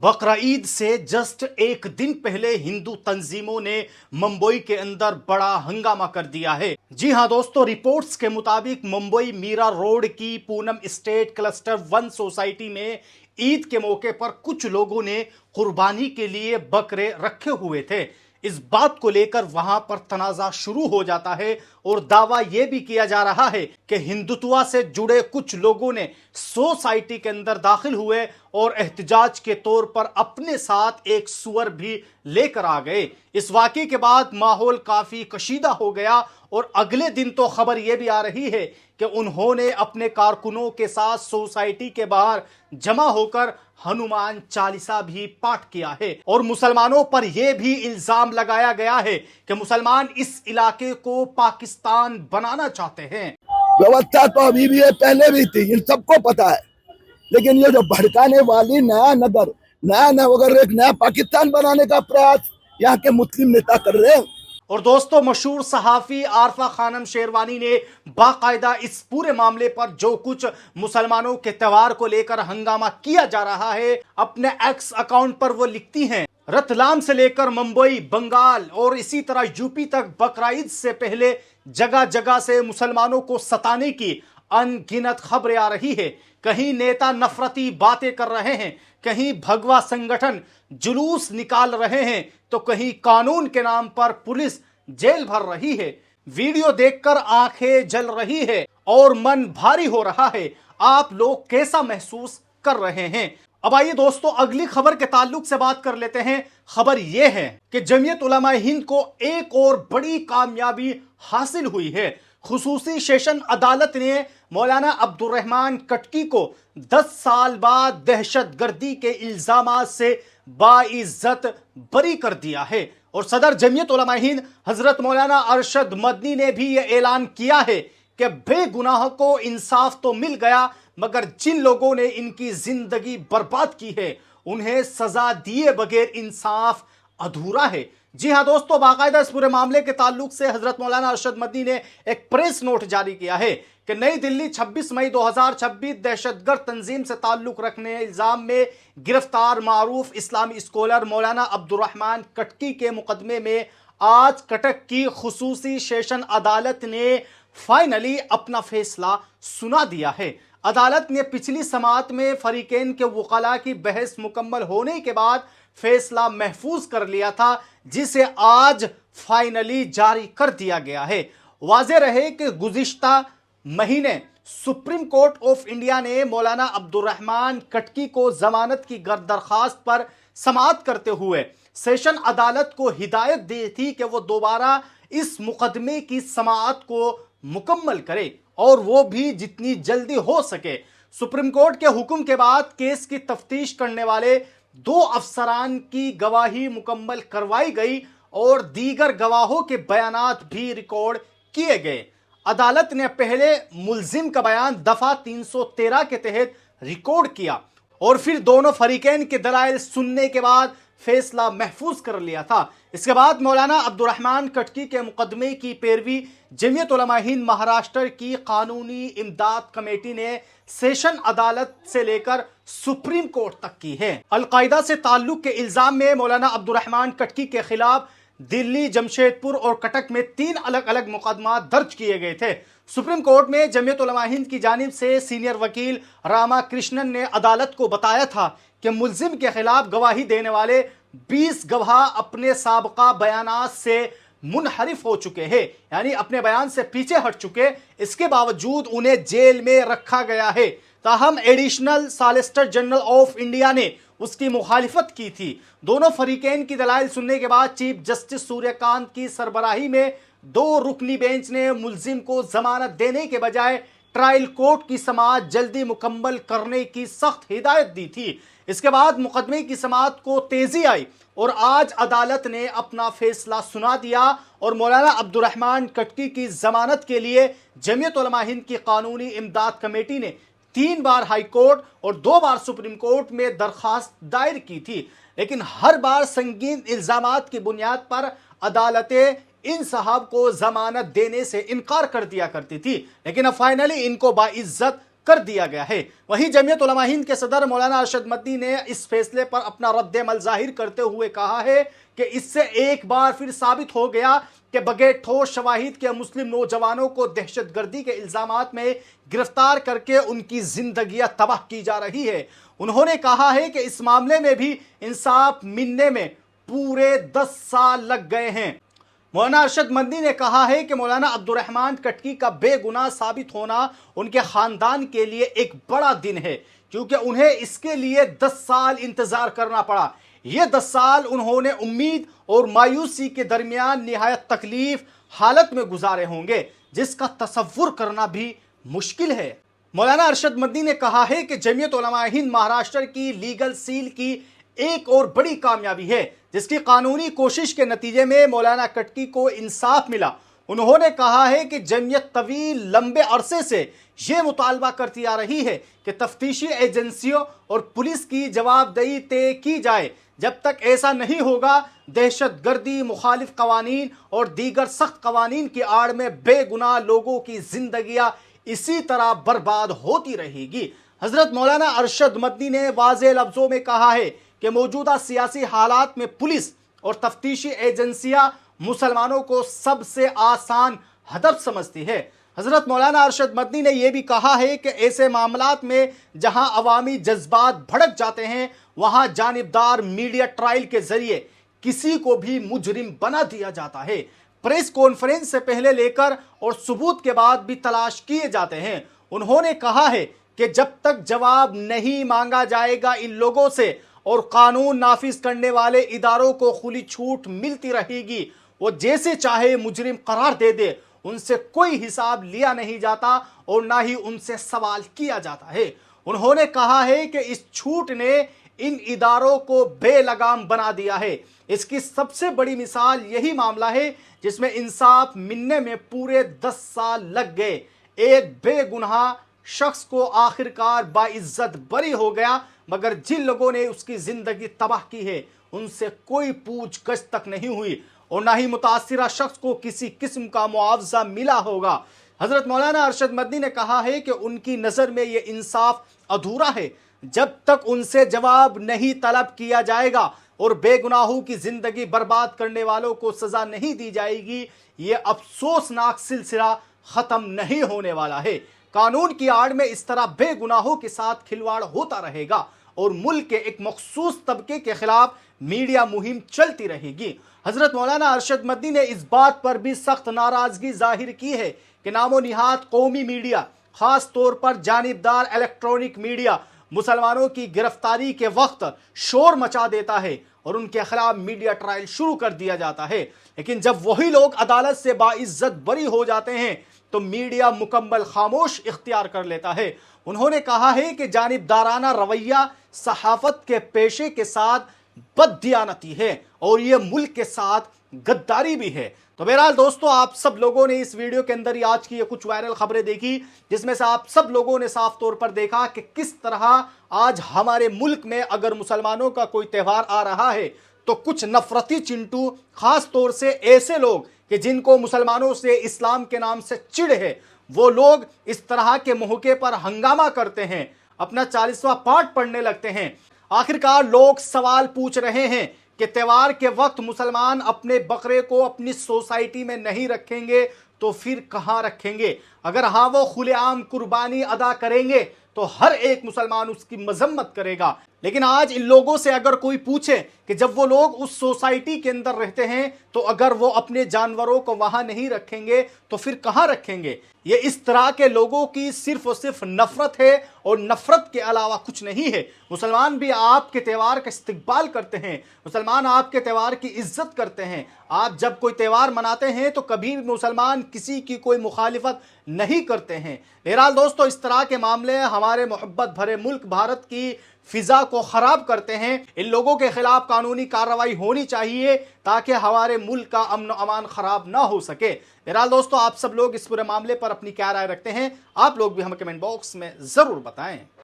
बकरीद से जस्ट एक दिन पहले हिंदू तंजीमों ने मुंबई के अंदर बड़ा हंगामा कर दिया है। जी हां दोस्तों, रिपोर्ट्स के मुताबिक मुंबई मीरा रोड की पूनम स्टेट क्लस्टर 1 सोसाइटी में ईद के मौके पर कुछ लोगों ने कुर्बानी के लिए बकरे रखे हुए थे। इस बात को लेकर वहां पर तनाजा शुरू हो जाता है और दावा यह भी किया जा रहा है कि हिंदुत्व से जुड़े कुछ लोगों ने सोसाइटी के अंदर दाखिल हुए और एहतजाज के तौर पर अपने साथ एक सुअर भी लेकर आ गए। इस वाकये के बाद माहौल काफी कशीदा हो गया और अगले दिन तो खबर यह भी आ रही है कि उन्होंने अपने कारकुनों के साथ सोसाइटी के बाहर जमा होकर हनुमान चालीसा भी पाठ किया है और मुसलमानों पर यह भी इल्जाम लगाया गया है कि मुसलमान इस इलाके को पाकिस्तान बनाना चाहते हैं। व्यवस्था तो अभी भी है, पहले भी थी, इन सबको पता है, लेकिन ये जो भड़काने वाली नया एक नया पाकिस्तान बनाने का प्रयास यहाँ के मुस्लिम नेता कर रहे हैं। और दोस्तों, मशहूर सहाफी आरफा खानम शेरवानी ने बाकायदा इस पूरे मामले पर जो कुछ मुसलमानों के त्योहार को लेकर हंगामा किया जा रहा है अपने एक्स अकाउंट पर वो लिखती हैं, रतलाम से लेकर मुंबई, बंगाल और इसी तरह यूपी तक बकरीद से पहले जगह जगह से मुसलमानों को सताने की अनगिनत खबरें आ रही है। कहीं नेता नफरती बातें कर रहे हैं, कहीं भगवा संगठन जुलूस निकाल रहे हैं, तो कहीं कानून के नाम पर पुलिस जेल भर रही है। वीडियो देखकर आंखें जल रही है और मन भारी हो रहा है। आप लोग कैसा महसूस कर रहे हैं? अब आइए दोस्तों, अगली खबर के ताल्लुक से बात कर लेते हैं। खबर यह है कि जमीयत उलमा हिंद को एक और बड़ी कामयाबी हासिल हुई है। खुसूसी सेशन अदालत ने मौलाना अब्दुर्रहमान कटकी को 10 साल बाद दहशतगर्दी के इल्जामात से बाइज्जत बरी कर दिया है और सदर जमीयत उलमा हिंद हजरत मौलाना अरशद मदनी ने भी यह ऐलान किया है कि बेगुनाह को इंसाफ तो मिल गया, मगर जिन लोगों ने इनकी जिंदगी बर्बाद की है उन्हें सजा दिए बगैर इंसाफ अधूरा है। जी हां दोस्तों, बाकायदा इस पूरे मामले के ताल्लुक से हजरत मौलाना अरशद मदनी ने एक प्रेस नोट जारी किया है कि नई दिल्ली 26 मई 2026 दहशतगर्द तंजीम से ताल्लुक रखने इल्जाम में गिरफ्तार मारूफ इस्लामी स्कॉलर मौलाना अब्दुर्रहमान कटकी के मुकदमे में आज कटक की खुसूसी सेशन अदालत ने फाइनली अपना फैसला सुना दिया है। अदालत ने पिछली समाअत में फरीकैन के वकला की बहस मुकम्मल होने के बाद फैसला महफूज कर लिया था, जिसे आज फाइनली जारी कर दिया गया है। वाज़ेह रहे कि गुज़िश्ता महीने सुप्रीम कोर्ट ऑफ इंडिया ने मौलाना अब्दुर्रहमान कटकी को जमानत की दरखास्त पर समाअत करते हुए सेशन अदालत को हिदायत दी थी कि वो दोबारा इस मुकदमे की समाअत को मुकम्मल करे और वो भी जितनी जल्दी हो सके। सुप्रीम कोर्ट के हुक्म के बाद केस की तफ्तीश करने वाले 2 अफसरान की गवाही मुकम्मल करवाई गई और दीगर गवाहों के बयानात भी रिकॉर्ड किए गए। अदालत ने पहले मुल्जिम का बयान दफा 313 के तहत रिकॉर्ड किया और फिर दोनों फरीकैन के दलाइल सुनने के बाद फैसला महफूज कर लिया था। इसके बाद मौलाना अब्दुर्रहमान कटकी के मुकदमे की पैरवी जमीयत उलमा हिंद महाराष्ट्र की कानूनी इमदाद कमेटी ने सेशन अदालत से लेकर सुप्रीम कोर्ट तक की है। अलकायदा से ताल्लुक के इल्जाम में मौलाना अब्दुर्रहमान कटकी के खिलाफ दिल्ली, जमशेदपुर और कटक में 3 अलग अलग मुकदमा दर्ज किए गए थे। सुप्रीम कोर्ट में जमीयत उलमा हिंद की जानिब से सीनियर वकील रामा कृष्णन ने अदालत को बताया था कि मुल्जिम के खिलाफ गवाही देने वाले 20 गवाह अपने साबका बयानात से मुनहरिफ हो चुके हैं, यानी अपने बयान से पीछे हट चुके। इसके बावजूद उन्हें जेल में रखा गया है। ताहम additional solicitor general of India ने उसकी मुखालिफत की थी। दोनों फरीकैन की दलाइल सुनने के बाद चीफ जस्टिस सूर्यकांत की सरबराही में 2 रुकनी बेंच ने मुल्जिम को जमानत देने के बजाय ट्रायल कोर्ट की समाअत जल्दी मुकम्मल करने की सख्त हिदायत दी थी। इसके बाद मुकदमे की समाअत को तेजी आई और आज अदालत ने अपना फैसला सुना दिया और मौलाना अब्दुर्रहमान कटकी की जमानत के लिए जमीयत उलमा हिंद की कानूनी इमदाद कमेटी ने 3 बार हाई कोर्ट और 2 बार सुप्रीम कोर्ट में दरखास्त दायर की थी, लेकिन हर बार संगीन इल्जामात की बुनियाद पर अदालतें इन साहब को जमानत देने से इनकार कर दिया करती थी। लेकिन अब फाइनली इनको बाइज्जत कर दिया गया है। वहीं जमीयत उलमा हिंद के सदर मौलाना अरशद मदनी ने इस फैसले पर अपना रद्द-ए-अमल जाहिर करते हुए कहा है कि इससे एक बार फिर साबित हो गया कि बगैर ठोस शवाहिद के मुस्लिम नौजवानों को दहशतगर्दी के इल्जामात में गिरफ्तार करके उनकी जिंदगियां तबाह की जा रही है। उन्होंने कहा है कि इस मामले में भी इंसाफ मिलने में पूरे 10 साल लग गए हैं। मौलाना अरशद मदनी ने कहा है कि मौलाना अब्दुर्रहमान कटकी का बेगुनाह साबित होना उनके खानदान के लिए एक बड़ा दिन है, क्योंकि उन्हें इसके लिए 10 साल इंतजार करना पड़ा। ये 10 साल उन्होंने उम्मीद और मायूसी के दरमियान निहायत तकलीफ हालत में गुजारे होंगे, जिसका तसव्वुर करना भी मुश्किल है। मौलाना अरशद मदनी ने कहा है कि जमीयत उलमा हिंद महाराष्ट्र की लीगल सील की एक और बड़ी कामयाबी है, जिसकी कानूनी कोशिश के नतीजे में मौलाना कटकी को इंसाफ मिला। उन्होंने कहा है कि जमीयत तवील लंबे अरसे से ये मुतालबा करती आ रही है कि तफ्तीशी एजेंसियों और पुलिस की जवाबदेही तय की जाए। जब तक ऐसा नहीं होगा, दहशतगर्दी, मुखालिफ कवानीन और दीगर सख्त कवानीन की आड़ में बेगुनाह लोगों की जिंदगियां इसी तरह बर्बाद होती रहेगी। हजरत मौलाना अरशद मदनी ने वाज़ेह लफ्जों में कहा है कि मौजूदा सियासी हालात में पुलिस और तफ्तीशी एजेंसियां मुसलमानों को सबसे आसान हदफ समझती है। हजरत मौलाना अरशद मदनी ने यह भी कहा है कि ऐसे मामलात में जहां अवामी जज्बात भड़क जाते हैं, वहां जानिबदार मीडिया ट्रायल के जरिए किसी को भी मुजरिम बना दिया जाता है। प्रेस कॉन्फ्रेंस से पहले लेकर और सबूत के बाद भी तलाश किए जाते हैं। उन्होंने कहा है कि जब तक जवाब नहीं मांगा जाएगा इन लोगों से और कानून नाफिज करने वाले इदारों को खुली छूट मिलती रहेगी, वो जैसे चाहे मुजरिम करार दे दे, उनसे कोई हिसाब लिया नहीं जाता और ना ही उनसे सवाल किया जाता है। उन्होंने कहा है कि इस छूट ने इन इदारों को बेलगाम बना दिया है। इसकी सबसे बड़ी मिसाल यही मामला है जिसमें इंसाफ मिलने में पूरे 10 साल लग गए। एक बेगुनाह शख्स को आखिरकार बाइज्जत बरी हो गया, मगर जिन लोगों ने उसकी जिंदगी तबाह की है उनसे कोई पूछगछ तक नहीं हुई और ना ही मुतासिरा शख्स को किसी किस्म का मुआवजा मिला होगा। हजरत मौलाना अरशद मदनी ने कहा है कि उनकी नज़र में ये इंसाफ अधूरा है जब तक उनसे जवाब नहीं तलब किया जाएगा और बेगुनाहों की जिंदगी बर्बाद करने वालों को सजा नहीं दी जाएगी। ये अफसोसनाक सिलसिला खत्म नहीं होने वाला है। कानून की आड़ में इस तरह बेगुनाहों के साथ खिलवाड़ होता रहेगा और मुल्क के एक मखसूस तबके के खिलाफ मीडिया मुहिम चलती रहेगी। हजरत मौलाना अरशद मदनी ने इस बात पर भी सख्त नाराजगी जाहिर की है कि नामो निहात कौमी मीडिया, खास तौर पर जानिबदार इलेक्ट्रॉनिक मीडिया, मुसलमानों की गिरफ्तारी के वक्त शोर मचा देता है और उनके खिलाफ मीडिया ट्रायल शुरू कर दिया जाता है, लेकिन जब वही लोग अदालत से बाइज्जत बरी हो जाते हैं तो मीडिया मुकम्मल खामोश इख्तियार कर लेता है। उन्होंने कहा है कि जानिबदाराना रवैया सहाफत के पेशे के साथ बददियानती है और ये मुल्क के साथ गद्दारी भी है। तो बहरहाल दोस्तों, आप सब लोगों ने इस वीडियो के अंदर ही आज की ये कुछ वायरल खबरें देखी, जिसमें से आप सब लोगों ने साफ तौर पर देखा कि किस तरह आज हमारे मुल्क में अगर मुसलमानों का कोई त्यौहार आ रहा है तो कुछ नफरती चिंटू, खास तौर से ऐसे लोग कि जिनको मुसलमानों से इस्लाम के नाम से चिढ़ है, वो लोग इस तरह के मौके पर हंगामा करते हैं, अपना 40वां पाठ पढ़ने लगते हैं। आखिरकार लोग सवाल पूछ रहे हैं कि त्योहार के वक्त मुसलमान अपने बकरे को अपनी सोसाइटी में नहीं रखेंगे तो फिर कहाँ रखेंगे? अगर हाँ वो खुलेआम कुर्बानी अदा करेंगे तो हर एक मुसलमान उसकी मजम्मत करेगा। लेकिन आज इन लोगों से अगर कोई पूछे कि जब वो लोग उस सोसाइटी के अंदर रहते हैं तो अगर वो अपने जानवरों को वहां नहीं रखेंगे तो फिर कहां रखेंगे? ये इस तरह के लोगों की सिर्फ और सिर्फ नफरत है और नफरत के अलावा कुछ नहीं है। मुसलमान भी आपके त्यौहार का इस्तकबाल करते हैं, मुसलमान आपके त्यौहार की इज्जत करते हैं। आप जब कोई त्यौहार मनाते हैं तो कभी भी मुसलमान किसी की कोई मुखालिफत नहीं करते हैं। बहरहाल दोस्तों, इस तरह के मामले हमारे मोहब्बत भरे मुल्क भारत की फिजा को खराब करते हैं। इन लोगों के खिलाफ कानूनी कार्रवाई होनी चाहिए ताकि हमारे मुल्क का अमन अमान खराब ना हो सके। बहरहाल दोस्तों, आप सब लोग इस पूरे मामले पर अपनी क्या राय रखते हैं? आप लोग भी हमें कमेंट बॉक्स में जरूर बताएं।